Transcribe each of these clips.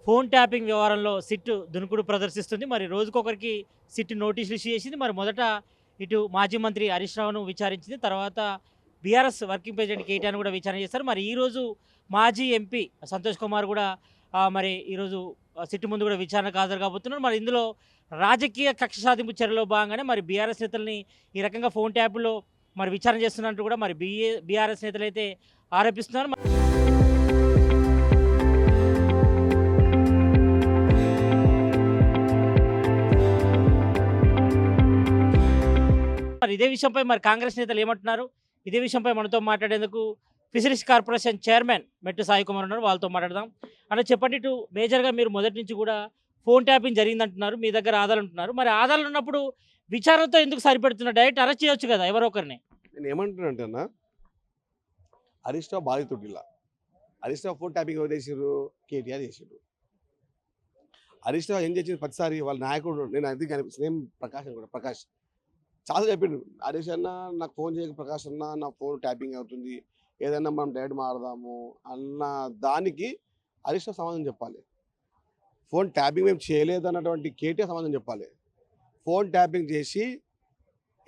Phone tapping వ్యవహారంలో SIT దునుకుడు ప్రదర్శిస్తుంది. మరి రోజుకొకరికి సిట్ నోటీసులు ఇష్యూ చేసింది. మరి మొదట ఇటు మాజీ మంత్రి హరీష్ రావును విచారించింది. తర్వాత బీఆర్ఎస్ వర్కింగ్ ప్రెసిడెంట్ కేటీఆర్‌ని కూడా విచారణ చేశారు. మరి ఈరోజు మాజీ ఎంపీ సంతోష్ కుమార్ కూడా మరి ఈరోజు సిట్ ముందు కూడా విచారణకు హాజరు కాబోతున్నారు. మరి ఇందులో రాజకీయ కక్ష సాధింపు చర్యలో భాగంగానే మరి బీఆర్ఎస్ నేతల్ని ఈ రకంగా ఫోన్ ట్యాప్‌లో మరి విచారణ చేస్తున్నట్టు కూడా మరి బీఆర్ఎస్ నేతలైతే ఆరోపిస్తున్నారు. మరి ఇదే విషయంపై మరి కాంగ్రెస్ నేతలు ఏమంటున్నారు? ఇదే విషయంపై మనతో మాట్లాడేందుకు ఫిషరీస్ కార్పొరేషన్ చైర్మన్ మెట్టు సాయి కుమార్ ఉన్నారు. వాళ్ళతో మాట్లాడదాం. అన్న చెప్పండి, ఇటు మేజర్‌గా మీరు మొదటి నుంచి కూడా ఫోన్ ట్యాపింగ్ జరిగిందంటున్నారు. మీ దగ్గర ఆధారాలు అంటున్నారు. మరి ఆధారాలు ఉన్నప్పుడు విచారణతో ఎందుకు సరిపెడుతున్నారు? డైరెక్ట్ అరెస్ట్ చేయొచ్చు కదా ఎవరో ఒకరిని. నేను ఏమంటున్నానంటే అన్న, హరీష్ రావు బాధితుడు ఇలా. హరీష్ రావు ఫోన్ ట్యాపింగ్ ఎవరు చేసిర్రు? కేటీఆర్ చేసిండు. హరీష్ రావు ఏం చేసింది ప్రతిసారి వాళ్ళ నాయకుడు, నేను అది సేమ్ ప్రకాష్ అని కూడా ప్రకాష్ చాలా చెప్పిండు. హరీష్ అన్న నాకు ఫోన్ చేయక, ప్రకాష్ అన్న నా ఫోన్ ట్యాపింగ్ అవుతుంది, ఏదన్నా మనం డైరెక్ట్ మాడదాము అన్న దానికి హరీష్ రావు సమాధానం చెప్పాలి. ఫోన్ ట్యాపింగ్ మేము చేయలేదు అన్నటువంటి కేటీఆర్ సమాధానం చెప్పాలి. ఫోన్ ట్యాపింగ్ చేసి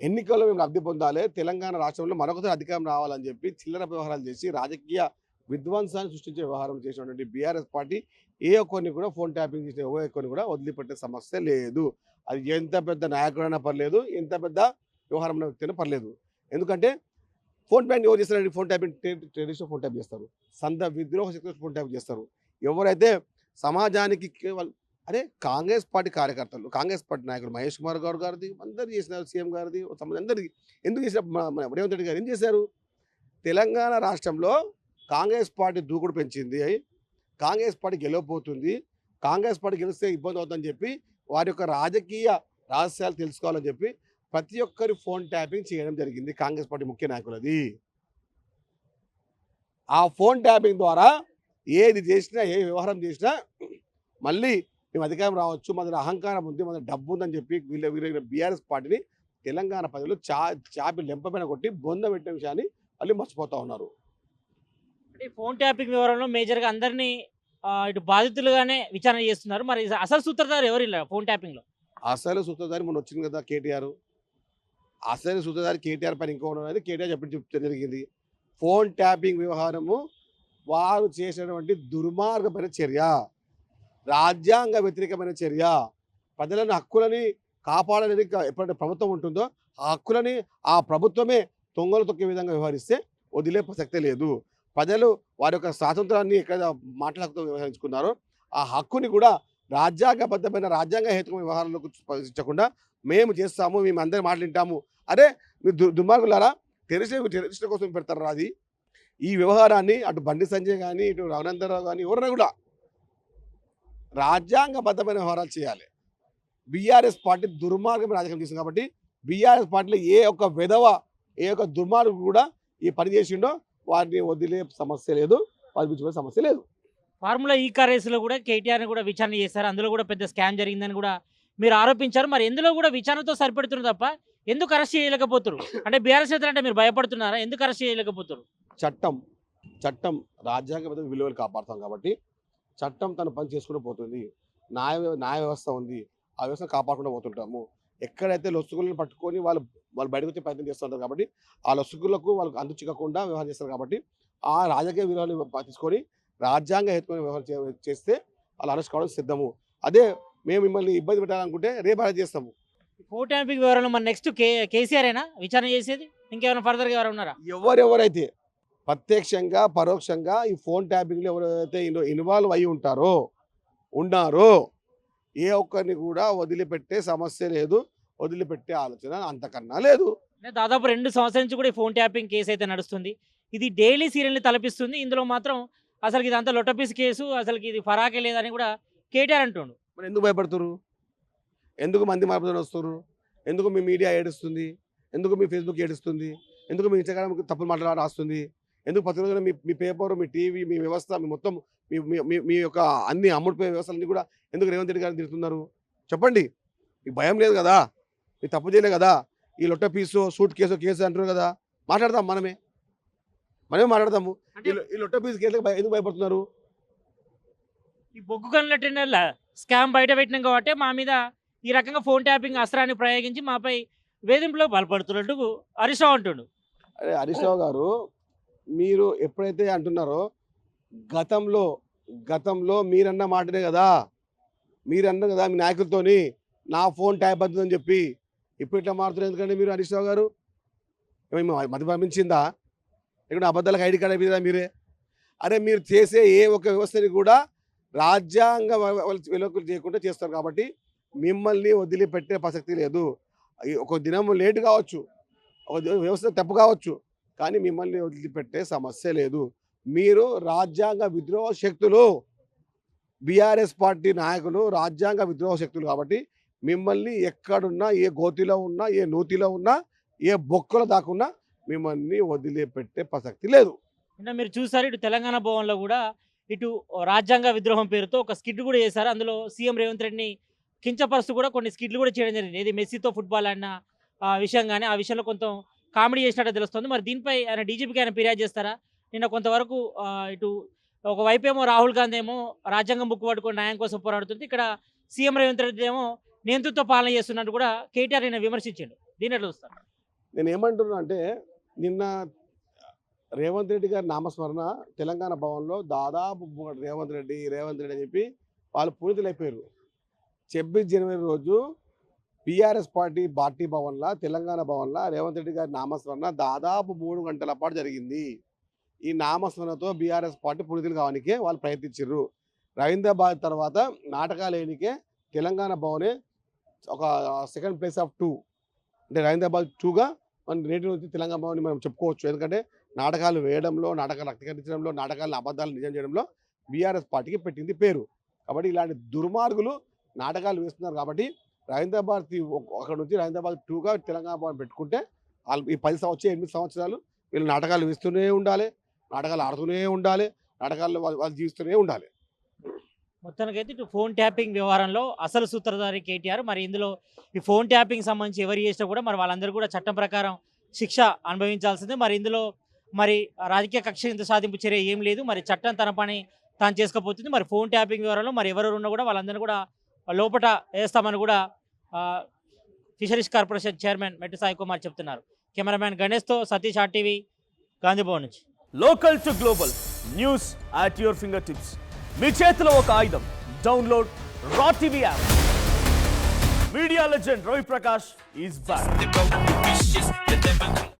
ఎన్నికల్లో మేము లబ్ధి పొందాలి, తెలంగాణ రాష్ట్రంలో మరొకసారి అధికారం రావాలని చెప్పి చిల్లర వ్యవహారాలు చేసి రాజకీయ విధ్వంసాన్ని సృష్టించే వ్యవహారం చేసినటువంటి బీఆర్ఎస్ పార్టీ ఏ ఒక్కరిని కూడా ఫోన్ ట్యాపింగ్ చేసిన ఏ ఒక్కరిని కూడా వదిలిపెట్టే సమస్య లేదు. అది ఎంత పెద్ద నాయకుడైనా పర్లేదు, ఎంత పెద్ద వ్యవహారం వ్యక్తి పర్లేదు. ఎందుకంటే ఫోన్ ట్యాపింగ్ ఎవరు చేస్తారండి? Phone tapping traditional phone tap చేస్తారు, సంత విద్రోహ శక్తి ఫోన్ ట్యాప్ చేస్తారు. ఎవరైతే సమాజానికి అరే కాంగ్రెస్ పార్టీ కార్యకర్తలు, కాంగ్రెస్ పార్టీ నాయకులు మహేష్ కుమార్ గౌడ్ గారిది అందరు చేసినారు, సీఎం గారిది అందరిది ఎందుకు చేసిన రేవంత్ రెడ్డి గారు ఏం చేశారు? తెలంగాణ రాష్ట్రంలో కాంగ్రెస్ పార్టీ దూకుడు పెంచింది, కాంగ్రెస్ పార్టీ గెలవబోతుంది, కాంగ్రెస్ పార్టీ గెలిస్తే ఇబ్బంది అవుతుందని చెప్పి వారి యొక్క రాజకీయ రహస్యాలు తెలుసుకోవాలని చెప్పి ప్రతి ఒక్కరి ఫోన్ ట్యాపింగ్ చేయడం జరిగింది కాంగ్రెస్ పార్టీ ముఖ్య నాయకులది. ఆ ఫోన్ ట్యాపింగ్ ద్వారా ఏది చేసినా, ఏ వ్యవహారం చేసినా మళ్ళీ మేము అధికారం రావచ్చు, మన అహంకారం ఉంది, మన డబ్బు ఉందని చెప్పి వీళ్ళ బీఆర్ఎస్ పార్టీని తెలంగాణ ప్రజలు చాపి లెంపమైన కొట్టి బొంద పెట్టిన విషయాన్ని మళ్ళీ మర్చిపోతూ ఉన్నారు. అంటే ఫోన్ ట్యాపింగ్ వ్యవహారంలో మేజర్‌గా అందరినీ ఇటు బాధితులుగానే విచారణ చేస్తున్నారు. మరి అసలు సూత్రధారి ఎవరు ఇలా ఫోన్ ట్యాపింగ్‌లో? అసలు సూత్రధారి మొన్న వచ్చింది కదా కేటీఆర్. అసలు సూత్రధారి కేటీఆర్ పైన ఇంకో అనేది కేటీఆర్ చెప్పడం జరిగింది. ఫోన్ ట్యాపింగ్ వ్యవహారము వారు చేసినటువంటి దుర్మార్గమైన చర్య, రాజ్యాంగ వ్యతిరేకమైన చర్య. ప్రజలను హక్కులని కాపాడడానికి ఎప్పుడైతే ప్రభుత్వం ఉంటుందో ఆ హక్కులని ఆ ప్రభుత్వమే తొంగలు తొక్కే విధంగా వ్యవహరిస్తే వదిలే ప్రసక్తే లేదు. ప్రజలు వారి యొక్క స్వాతంత్రాన్ని ఎక్కడ మాట్లాడుతూ వ్యవహరించుకున్నారో ఆ హక్కుని కూడా రాజ్యాంగబద్ధమైన రాజ్యాంగ హేతుకమైన వ్యవహారంలోకి ప్రవేశించకుండా మేము చేస్తాము, మేము అందరి మాటలు వింటాము. అరే మీరు దుర్మార్గులారా, టెరిస్టుల కోసం పెడతారా? అది ఈ వ్యవహారాన్ని అటు బండి సంజయ్ కానీ, ఇటు రఘునందనరావు కానీ ఎవరైనా కూడా రాజ్యాంగబద్ధమైన వ్యవహారాలు చేయాలి. బీఆర్ఎస్ పార్టీ దుర్మార్గమైన రాజకీయం చేసింది కాబట్టి బీఆర్ఎస్ పార్టీలో ఏ ఒక్క విధవ, ఏ ఒక్క దుర్మార్గుడు కూడా ఈ పని చేసిండో వారిని వదిలే సమస్య లేదు, వారి విడిచిపోయే సమస్య లేదు. ఫార్ములా ఈ కార్ రేసులో కూడా కేటీఆర్‌ని కూడా విచారణ చేశారు. అందులో కూడా పెద్ద స్కామ్ జరిగిందని కూడా మీరు ఆరోపించారు. మరి ఎందులో కూడా విచారణతో సరిపెడుతున్నారు తప్ప ఎందుకు అరెస్ట్ చేయలేకపోతున్నారు? అంటే బీఆర్ఎస్ నేతలు అంటే మీరు భయపడుతున్నారా? ఎందుకు అరెస్ట్ చేయలేకపోతున్నారు? చట్టం రాజ్యాంగబద్ధ విలువలు కాపాడుతాం కాబట్టి చట్టం తన పని చేసుకుంటూ పోతుంది. న్యాయ వ్యవస్థ ఉంది, ఆ వ్యవస్థను కాపాడకుండా పోతుంటాము. ఎక్కడైతే లొసుగులను పట్టుకొని వాళ్ళు బయటకు వచ్చే ప్రయత్నం చేస్తుంటారు కాబట్టి ఆ లొసుగులకు వాళ్ళకు అంతు చిక్కకుండా వ్యవహారం చేస్తారు కాబట్టి ఆ రాజకీయ విలువలు తీసుకొని రాజ్యాంగ హేతుకొని వ్యవహారం చేస్తే వాళ్ళు అరెస్ట్ కావడం సిద్ధము. అదే మేము మిమ్మల్ని ఇబ్బంది పెట్టాలనుకుంటే రేపు అరెస్ట్ చేస్తాము. ఫోన్ ట్యాపింగ్ వ్యవహారంలో మన నెక్స్ట్ కేసీఆరేనా విచారణ చేసేది? ఇంకేమైనా ఫర్దర్‌గా ఎవరు ఉన్నారా? ఎవరెవరైతే ప్రత్యక్షంగా పరోక్షంగా ఈ ఫోన్ ట్యాపింగ్లో ఎవరైతే ఇన్వాల్వ్ అయి ఉన్నారో ఏ ఒక్కరిని కూడా వదిలిపెట్టే సమస్య లేదు, వదిలిపెట్టే ఆలోచన అంతకన్నా లేదు. దాదాపు 2 సంవత్సరాల నుంచి కూడా ఈ ఫోన్ ట్యాపింగ్ కేసు అయితే నడుస్తుంది. ఇది డైలీ సీరియల్‌ని తలపిస్తుంది. ఇందులో మాత్రం అసలు ఇదంతా లొట్టపీస్ కేసు, అసలు ఇది ఫరాకే లేదని కూడా కేటీఆర్ అంటుండు. మరి ఎందుకు భయపడుతురు? ఎందుకు మంది మార్పుదని వస్తున్నారు? ఎందుకు మీ మీడియా ఏడుస్తుంది? ఎందుకు మీ ఫేస్బుక్ ఏడుస్తుంది? ఎందుకు మీ ఇన్స్టాగ్రామ్ తప్పులు మాట్లాడ రాస్తుంది? ఎందుకు ప్రతిరోజు మీ పేపర్, మీ టీవీ, మీ వ్యవస్థ, మీ మొత్తం మీ యొక్క అన్ని అమ్ముడిపోయే వ్యవస్థలన్నీ కూడా ఎందుకు రేవంత్ రెడ్డి గారిని తిడుతున్నారు? చెప్పండి. మీకు భయం లేదు కదా, మీరు తప్పు చేయలే కదా, ఈ లొట్ట పీసు సూట్ కేసు అంటారు కదా, మాట్లాడదాం మనమే మాట్లాడదాము. ఈ లొట్ట పీసు కేసులకు ఎందుకు భయపడుతున్నారు? ఈ బొగ్గు గనుల టెండర్ల స్కామ్ బయట పెట్టినాం కాబట్టి మా మీద ఈ రకంగా ఫోన్ ట్యాపింగ్ అస్త్రాన్ని ప్రయోగించి మాపై వేధింపులో పాల్పడుతున్నట్టు హరీష్ రావు అంటుండు. అరే హరీష్ రావు గారు, మీరు ఎప్పుడైతే అంటున్నారో గతంలో మీరన్న మాటనే కదా, మీరన్న కదా మీ నాయకులతోని నా ఫోన్ ట్యాప్ అవుతుందని చెప్పి. ఇప్పుడు ఇట్లా మారుతున్నారు ఎందుకంటే మీరు హరీష్ రావు గారు ఏమో మతి పంపించిందా? ఇక్కడ అబద్ధాలకు ఐడి కార్డు అయిపోయిందా మీరే? అరే మీరు చేసే ఏ ఒక్క వ్యవస్థని కూడా రాజ్యాంగ వెలువకులు చేయకుండా చేస్తారు కాబట్టి మిమ్మల్ని వదిలిపెట్టే ప్రసక్తి లేదు. ఒక దినం లేట్ కావచ్చు, ఒక వ్యవస్థ తప్పు కావచ్చు, కానీ మిమ్మల్ని వదిలిపెట్టే సమస్య లేదు. మీరు రాజ్యాంగ విద్రోహ శక్తులు, బీఆర్ఎస్ పార్టీ నాయకులు రాజ్యాంగ విద్రోహ శక్తులు కాబట్టి మిమ్మల్ని ఎక్కడున్నా, ఏ గోతిలో ఉన్నా, ఏ నూతిలో ఉన్నా, ఏ బొక్కలో దాకున్నా మిమ్మల్ని వదిలిపెట్టే ప్రసక్తి లేదు. నిన్న మీరు చూసారు ఇటు తెలంగాణ భవన్లో కూడా ఇటు రాజ్యాంగ విద్రోహం పేరుతో ఒక స్కిట్ కూడా చేశారు. అందులో సీఎం రేవంత్ రెడ్డిని కించపరుస్తూ కూడా కొన్ని స్కిట్లు కూడా చేయడం జరిగింది. ఇది మెస్సీతో ఫుట్బాల్ అన్న విషయం కానీ ఆ విషయంలో కొంత కామెడీ చేసినట్టు తెలుస్తుంది. మరి దీనిపై ఆయన డీజీపీకి ఆయన ఫిర్యాదు చేస్తారా? నిన్న కొంతవరకు ఇటు ఒకవైపు ఏమో రాహుల్ గాంధీ ఏమో రాజ్యాంగం బుక్ పట్టుకొని న్యాయం కోసం పోరాడుతుంది, ఇక్కడ సీఎం రేవంత్ రెడ్డి ఏమో నియంతృత్వ పాలన చేస్తున్నట్టు కూడా కేటీఆర్ నిన్న విమర్శించాడు. దీని ఎట్లా చూస్తారు? నేను ఏమంటున్నా అంటే, నిన్న రేవంత్ రెడ్డి గారి నామస్మరణ తెలంగాణ భవన్లో దాదాపు రేవంత్ రెడ్డి అని చెప్పి వాళ్ళు పూరితులైపోయారు. 26 జనవరి రోజు బీఆర్ఎస్ పార్టీ భవన్లో, తెలంగాణ భవన్లో రేవంత్ రెడ్డి గారి నామస్మరణ దాదాపు 3 గంటల పాటు జరిగింది. ఈ నామస్మరణతో బీఆర్ఎస్ పార్టీ పూరితులు కావడానికే వాళ్ళు ప్రయత్నించారు. రవీంద్రాబాద్ తర్వాత నాటకాలు వేయనికే తెలంగాణ భవనే ఒక సెకండ్ ప్లేస్ ఆఫ్ 2, అంటే రవీంద్రాబాద్ 2గా మన రేటు నుంచి తెలంగాణ భవన్ మనం చెప్పుకోవచ్చు. ఎందుకంటే నాటకాలు వేయడంలో, నాటకాలు రక్తకరించడంలో, నాటకాలను అబద్ధాలు నిజం చేయడంలో బీఆర్ఎస్ పార్టీకి పెట్టింది పేరు. కాబట్టి ఇలాంటి దుర్మార్గులు నాటకాలు వేస్తున్నారు కాబట్టి రవీంద్రాబాద్ అక్కడ నుంచి రవీంద్రాబాద్ 2గా తెలంగాణ భవన్ పెట్టుకుంటే వాళ్ళు ఈ 8 సంవత్సరాలు వీళ్ళు నాటకాలు వేస్తూనే ఉండాలి, నాటకాలు ఆడుతూనే ఉండాలి, నాటకాల్లో వాళ్ళు జీవిస్తూనే ఉండాలి. మొత్తానికైతే ఇటు ఫోన్ ట్యాపింగ్ వ్యవహారంలో అసలు సూత్రధారి కేటీఆర్. మరి ఇందులో ఈ ఫోన్ ట్యాపింగ్ సంబంధించి ఎవరు చేసినా కూడా మరి వాళ్ళందరూ కూడా చట్టం ప్రకారం శిక్ష అనుభవించాల్సిందే. మరి ఇందులో మరి రాజకీయ కక్ష సాధింపు చర్య ఏం లేదు. మరి చట్టం తన పని తాను చేసుకోపోతుంది. మరి ఫోన్ ట్యాపింగ్ వ్యవహారంలో మరి ఎవరు ఉన్నా కూడా వాళ్ళందరినీ కూడా లోపట వేస్తామని కూడా ఫిషరీస్ కార్పొరేషన్ చైర్మన్ మెట్టు సాయి కుమార్ చెప్తున్నారు. కెమెరామ్యాన్ గణేష్తో సతీష్, RTV, గాంధీభవన్ నుంచి. Local to global news at your fingertips. మీ చేతిలో ఒక ఆయుధం. Download raw TV app. Media legend Ravi Prakash is back.